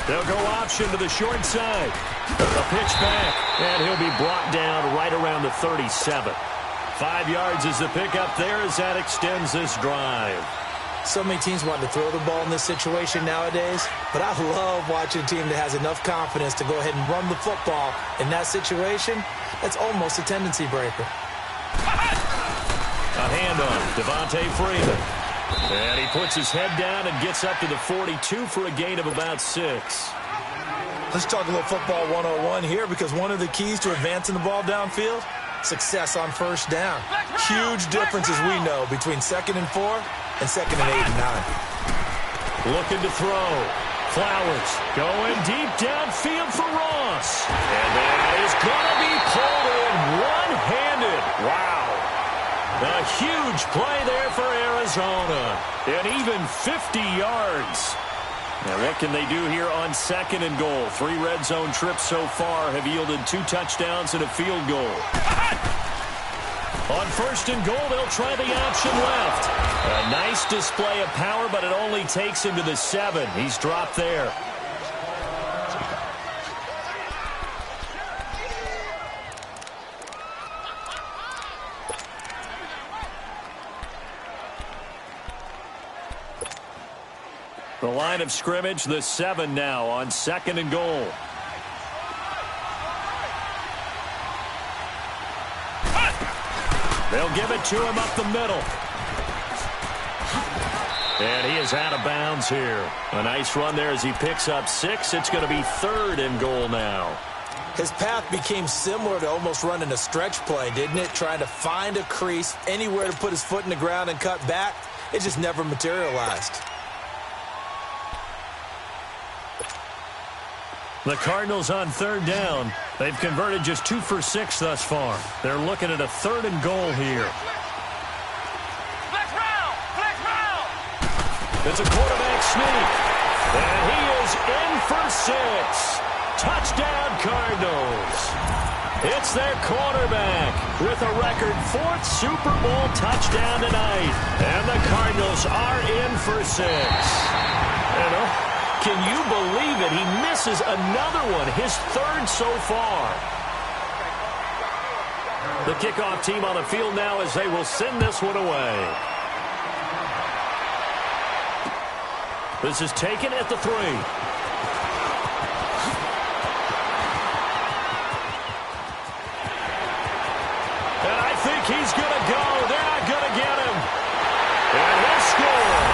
They'll go option to the short side. A pitch back, and he'll be brought down right around the 37. 5 yards is the pickup there as that extends this drive. So many teams want to throw the ball in this situation nowadays, but I love watching a team that has enough confidence to go ahead and run the football. In that situation, that's almost a tendency breaker. A handoff, Devontae Freeman. And he puts his head down and gets up to the 42 for a gain of about 6. Let's talk a little football 101 here because one of the keys to advancing the ball downfield, success on first down. Huge differences we know between 2nd and 4 and 2nd and 8 and 9. Looking to throw. Flowers going deep downfield for Ross. And that is going to be pulled in one-handed. Wow. A huge play there for Arizona. And even 50 yards. Now what can they do here on 2nd and goal? 3 red zone trips so far have yielded 2 touchdowns and a field goal. On 1st and goal, they'll try the option left. A nice display of power, but it only takes him to the 7. He's dropped there. The line of scrimmage, the 7 now on 2nd and goal. They'll give it to him up the middle. And he is out of bounds here. A nice run there as he picks up 6. It's going to be 3rd and goal now. His path became similar to almost running a stretch play, didn't it? Trying to find a crease, anywhere to put his foot in the ground and cut back. It just never materialized. The Cardinals on 3rd down. They've converted just 2 for 6 thus far. They're looking at a 3rd and goal here. Flex round! Flex round! It's a quarterback sneak. And he is in for 6. Touchdown, Cardinals. It's their quarterback with a record 4th Super Bowl touchdown tonight. And the Cardinals are in for 6. Can you believe it? He misses another one, his 3rd so far. The kickoff team on the field now as they will send this one away. This is taken at the 3. And I think he's going to go. They're not going to get him. And he'll score.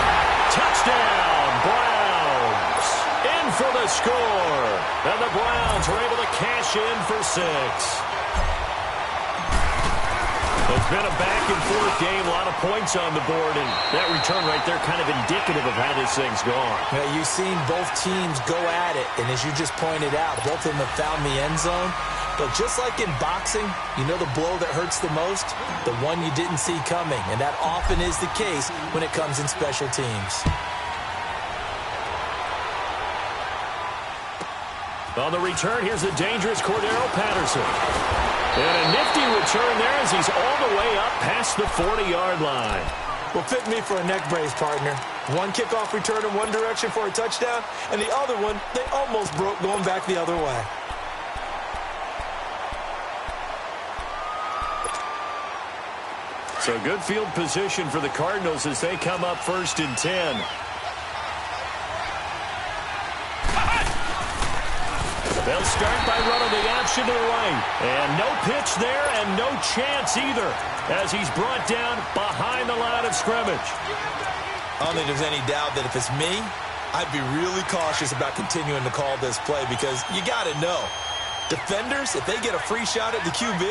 Touchdown, Browns. In for the score. And the Browns are able to cash in for 6. It's been a back-and-forth game, a lot of points on the board, and that return right there kind of indicative of how this thing's gone. Yeah, you've seen both teams go at it, and as you just pointed out, both of them have found the end zone. But just like in boxing, you know the blow that hurts the most? The one you didn't see coming, and that often is the case when it comes in special teams. On the return, here's the dangerous Cordero Patterson. And a nifty return there as he's all the way up past the 40-yard line. Well, fit me for a neck brace, partner. One kickoff return in one direction for a touchdown, and the other one, they almost broke going back the other way. So good field position for the Cardinals as they come up 1st and 10. They'll start by running the option to the right. And no pitch there and no chance either as he's brought down behind the line of scrimmage. I don't think there's any doubt that if it's me, I'd be really cautious about continuing to call this play because you got to know, defenders, if they get a free shot at the QB,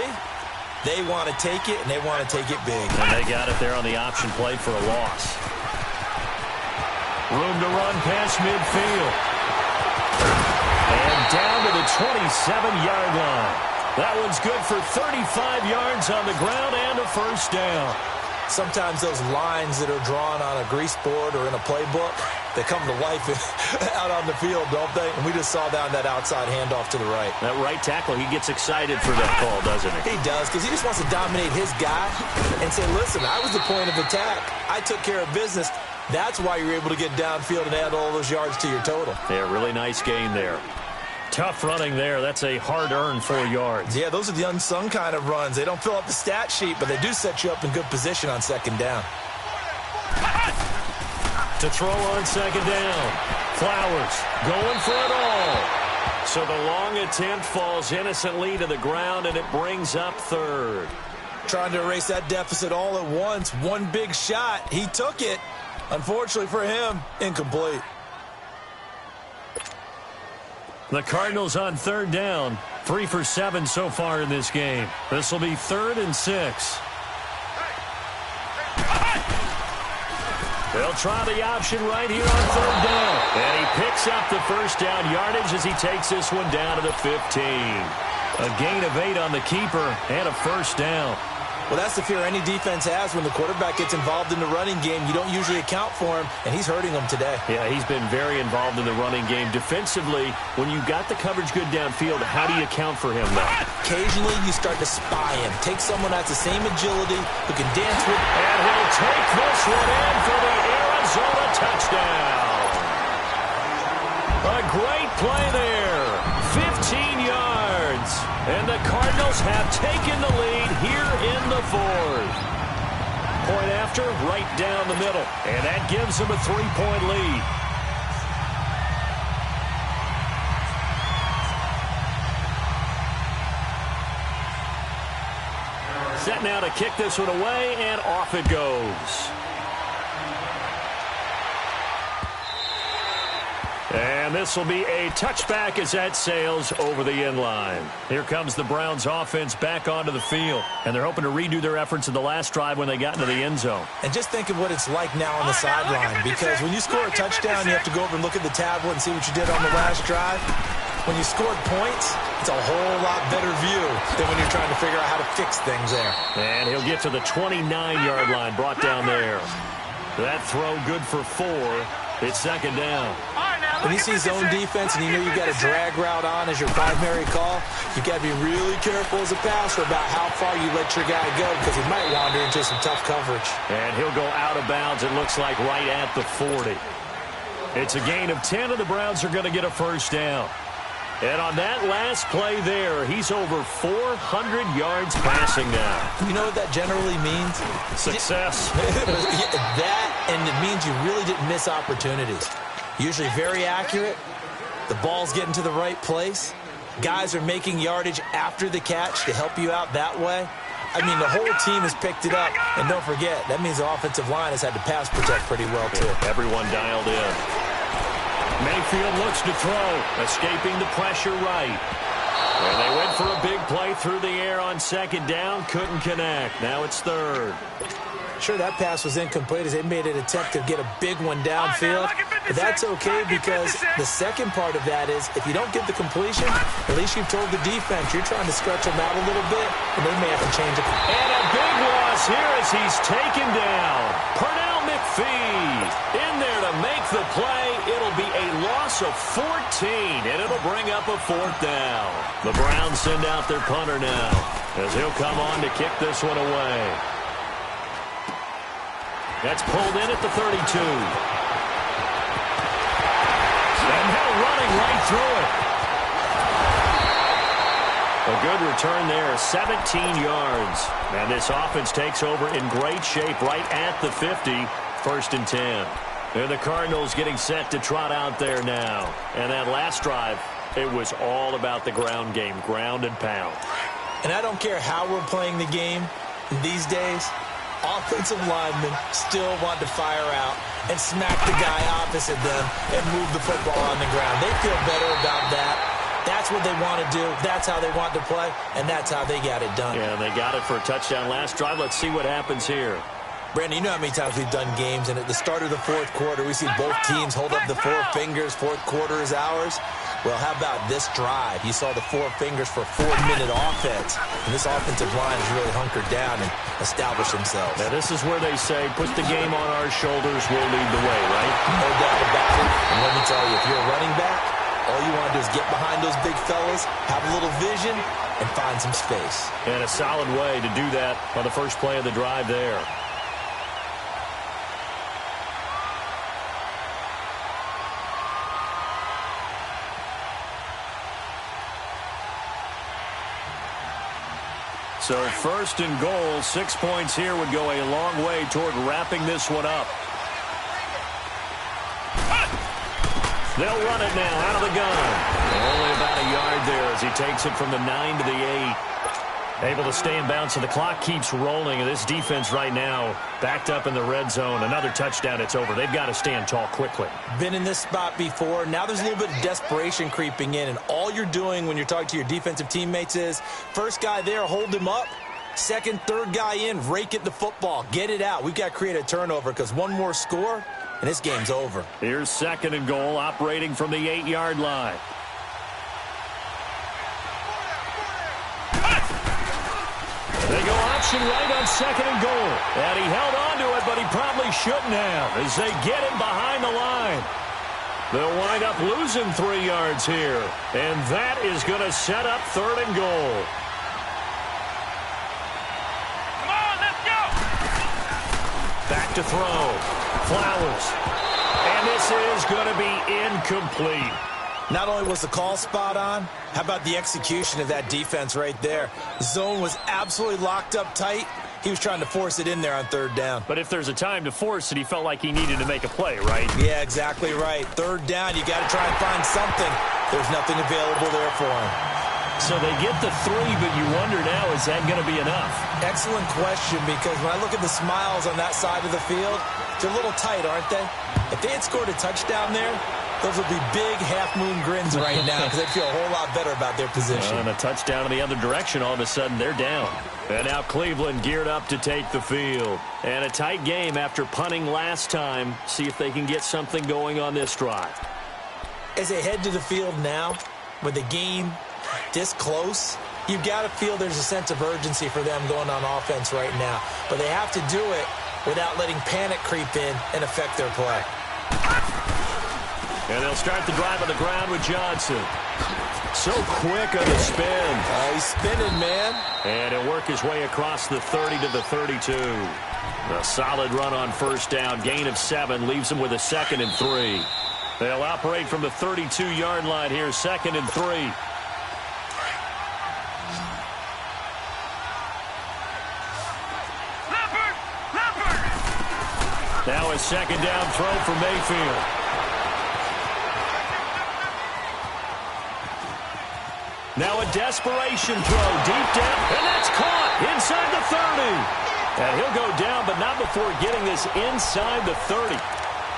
they want to take it, and they want to take it big. And they got it there on the option play for a loss. Room to run past midfield. And down to the 27-yard line. That one's good for 35 yards on the ground and a 1st down. Sometimes those lines that are drawn on a grease board or in a playbook, they come to life out on the field, don't they? And we just saw down that outside handoff to the right. That right tackle, he gets excited for that call, doesn't he? He does, because he just wants to dominate his guy and say, listen, I was the point of attack. I took care of business. That's why you're able to get downfield and add all those yards to your total. Yeah, really nice gain there. Tough running there. That's a hard-earned 4 yards. Yeah, those are the unsung kind of runs. They don't fill up the stat sheet, but they do set you up in good position on 2nd down. To throw on 2nd down. Flowers going for it all. So the long attempt falls innocently to the ground, and it brings up 3rd. Trying to erase that deficit all at once. One big shot. He took it. Unfortunately for him, incomplete. The Cardinals on 3rd down. 3 for 7 so far in this game. This will be 3rd and 6. They'll try the option right here on 3rd down. And he picks up the 1st down yardage as he takes this one down to the 15. A gain of 8 on the keeper and a 1st down. Well, that's the fear any defense has when the quarterback gets involved in the running game. You don't usually account for him, and he's hurting them today. Yeah, he's been very involved in the running game. Defensively, when you got the coverage good downfield, how do you account for him, though? Occasionally, you start to spy him. Take someone that's the same agility, who can dance with. And he'll take this one in for the Arizona touchdown. A great play there. 15 yards. And the Cardinals have taken the lead here in the 4th. Point after, right down the middle. And that gives them a 3-point lead. Set now to kick this one away, and off it goes. And this will be a touchback as that sails over the end line. Here comes the Browns offense back onto the field. And they're hoping to redo their efforts in the last drive when they got into the end zone. And just think of what it's like now on the sideline. Because when you score a touchdown, you have to go over and look at the tablet and see what you did on the last drive. When you scored points, it's a whole lot better view than when you're trying to figure out how to fix things there. And he'll get to the 29-yard line, brought down there. That throw good for 4. It's second down. When you see zone defense and you know you've got a drag route on as your primary call, you've got to be really careful as a passer about how far you let your guy go because he might wander into some tough coverage. And he'll go out of bounds, it looks like, right at the 40. It's a gain of 10, and the Browns are going to get a first down. And on that last play there, he's over 400 yards passing now. You know what that generally means? Success. That, and it means you really didn't miss opportunities. Usually very accurate. The ball's getting to the right place. Guys are making yardage after the catch to help you out that way. I mean, the whole team has picked it up. And don't forget, that means the offensive line has had to pass protect pretty well, too. Everyone dialed in. Mayfield looks to throw, escaping the pressure right. And they went for a big play through the air on second down, couldn't connect. Now it's third. Sure, that pass was incomplete as they made an attempt to get a big one downfield. But that's okay because the second part of that is if you don't get the completion, at least you've told the defense you're trying to stretch them out a little bit, and they may have to change it. And a big loss here as he's taken down. Pernell McPhee in there to make the play. It'll be a loss of 14, and it'll bring up a fourth down. The Browns send out their punter now as he'll come on to kick this one away. That's pulled in at the 32. And they're running right through it. A good return there, 17 yards. And this offense takes over in great shape right at the 50, first and 10. And the Cardinals getting set to trot out there now. And that last drive, it was all about the ground game, ground and pound. And I don't care how we're playing the game these days, offensive linemen still want to fire out and smack the guy opposite them and move the football on the ground. They feel better about that. That's what they want to do. That's how they want to play, and that's how they got it done. Yeah, they got it for a touchdown last drive. Let's see what happens here. Brandon, you know how many times we've done games, and at the start of the fourth quarter, we see both teams hold up the four fingers. Fourth quarter is ours. Well, how about this drive? You saw the four fingers for a 4-minute offense, and this offensive line has really hunkered down and established themselves. Now, this is where they say, put the game on our shoulders, we'll lead the way, right? No doubt about it. And let me tell you, if you're a running back, all you want to do is get behind those big fellas, have a little vision, and find some space. And a solid way to do that on the first play of the drive there. So first and goal, 6 points here would go a long way toward wrapping this one up. They'll run it now out of the gun. Only about a yard there as he takes it from the 9 to the 8. Able to stay in bounds, so the clock keeps rolling. And this defense right now backed up in the red zone. Another touchdown, it's over. They've got to stand tall quickly. Been in this spot before. Now there's a little bit of desperation creeping in. And all you're doing when you're talking to your defensive teammates is, first guy there, hold him up. Second, third guy in, rake at the football. Get it out. We've got to create a turnover because one more score, and this game's over. Here's second and goal, operating from the 8-yard line. They go option right on second and goal. And he held on to it, but he probably shouldn't have as they get him behind the line. They'll wind up losing 3 yards here. And that is going to set up third and goal. Come on, let's go. Back to throw. Flowers. And this is going to be incomplete. Not only was the call spot on, how about the execution of that defense right there? The zone was absolutely locked up tight. He was trying to force it in there on third down. But if there's a time to force it, he felt like he needed to make a play, right? Yeah, exactly right. Third down, you got to try and find something. There's nothing available there for him. So they get the 3, but you wonder now, is that going to be enough? Excellent question, because when I look at the smiles on that side of the field, they're a little tight, aren't they? If they had scored a touchdown there, Those will be big half-moon grins right now because they feel a whole lot better about their position. And a touchdown in the other direction, all of a sudden they're down. And now Cleveland geared up to take the field. And a tight game after punting last time. See if they can get something going on this drive. As they head to the field now, with the game this close, you've got to feel there's a sense of urgency for them going on offense right now. But they have to do it without letting panic creep in and affect their play. And they'll start the drive on the ground with Johnson. So quick on the spin. He's spinning, man. And he'll work his way across the 30 to the 32. A solid run on first down. Gain of 7 leaves him with a 2nd and 3. They'll operate from the 32-yard line here, 2nd and 3. Now a 2nd down throw for Mayfield. Now a desperation throw deep down, and that's caught inside the 30. And he'll go down, but not before getting this inside the 30.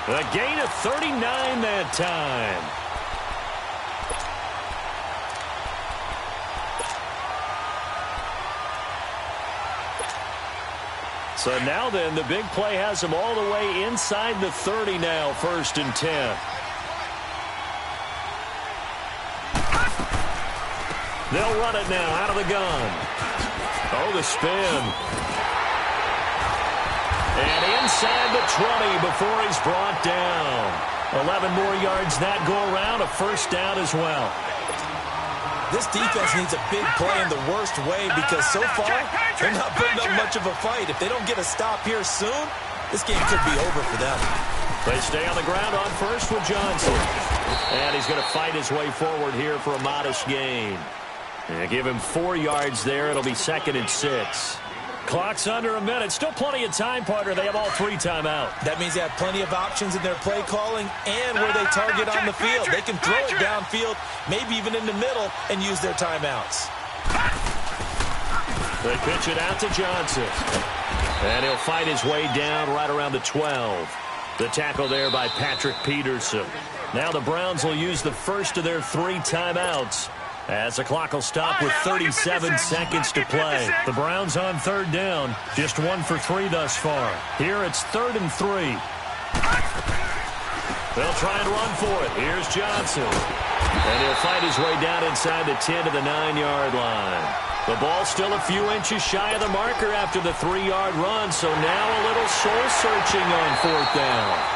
A gain of 39 that time. So now then, the big play has him all the way inside the 30 now, 1st and 10. They'll run it now out of the gun. Oh, the spin. And inside the 20 before he's brought down. 11 more yards that go around, a 1st down as well. This defense needs a big play in the worst way because so far they're not putting up much of a fight. If they don't get a stop here soon, this game could be over for them. They stay on the ground on first with Johnson. And he's going to fight his way forward here for a modest gain. And give him 4 yards there. It'll be 2nd and 6. Clock's under a minute. Still plenty of time, partner. They have all 3 timeouts. That means they have plenty of options in their play calling and where they target on the field. They can throw it downfield, maybe even in the middle, and use their timeouts. They pitch it out to Johnson. And he'll fight his way down right around the 12. The tackle there by Patrick Peterson. Now the Browns will use the first of their 3 timeouts, as the clock will stop with 37 seconds to play. The Browns on 3rd down. Just 1 for 3 thus far. Here it's 3rd and 3. They'll try and run for it. Here's Johnson. And he'll fight his way down inside the 10 to the 9-yard line. The ball still a few inches shy of the marker after the 3-yard run. So now a little soul searching on 4th down.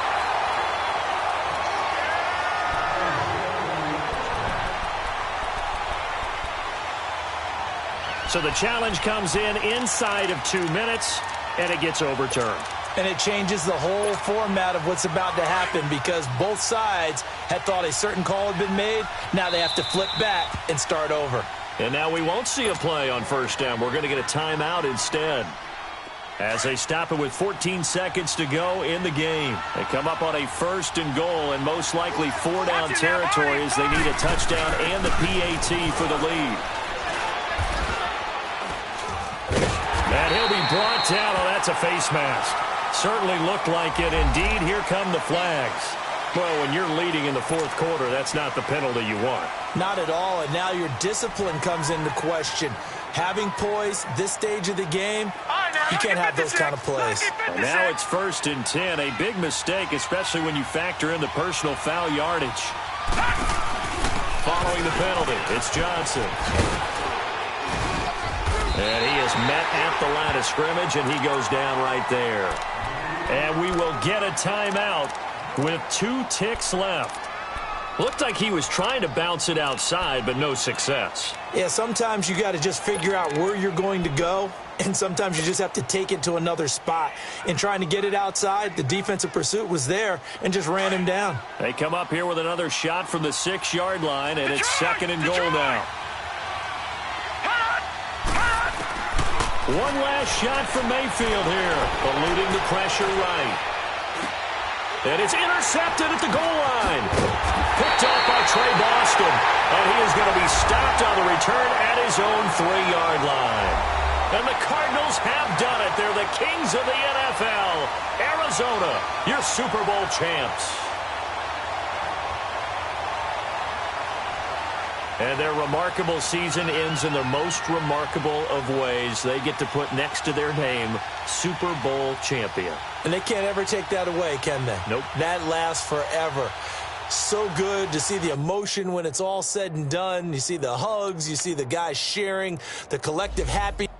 So the challenge comes in inside of 2 minutes, and it gets overturned. And it changes the whole format of what's about to happen because both sides had thought a certain call had been made. Now they have to flip back and start over. And now we won't see a play on 1st down. We're going to get a timeout instead, as they stop it with 14 seconds to go in the game. They come up on a 1st and goal and most likely 4-down territory as they need a touchdown and the PAT for the lead. And he'll be brought down. Oh, that's a face mask. Certainly looked like it. Indeed, here come the flags. Well, when you're leading in the 4th quarter, that's not the penalty you want. Not at all, and now your discipline comes into question. Having poise this stage of the game, you can't have those kind of plays. And now it's 1st and 10. A big mistake, especially when you factor in the personal foul yardage. Following the penalty, it's Johnson. And he is met at the line of scrimmage, and he goes down right there. And we will get a timeout with 2 ticks left. Looked like he was trying to bounce it outside, but no success. Yeah, sometimes you got to just figure out where you're going to go, and sometimes you just have to take it to another spot. In trying to get it outside, the defensive pursuit was there and just ran him down. They come up here with another shot from the 6-yard line, and it's 2nd and goal now. One last shot from Mayfield here, eluding the pressure right. And it's intercepted at the goal line. Picked off by Trey Boston. And he is going to be stopped on the return at his own 3-yard line. And the Cardinals have done it. They're the kings of the NFL. Arizona, your Super Bowl champs. And their remarkable season ends in the most remarkable of ways. They get to put next to their name, Super Bowl champion. And they can't ever take that away, can they? Nope. That lasts forever. So good to see the emotion when it's all said and done. You see the hugs. You see the guys sharing, the collective happiness.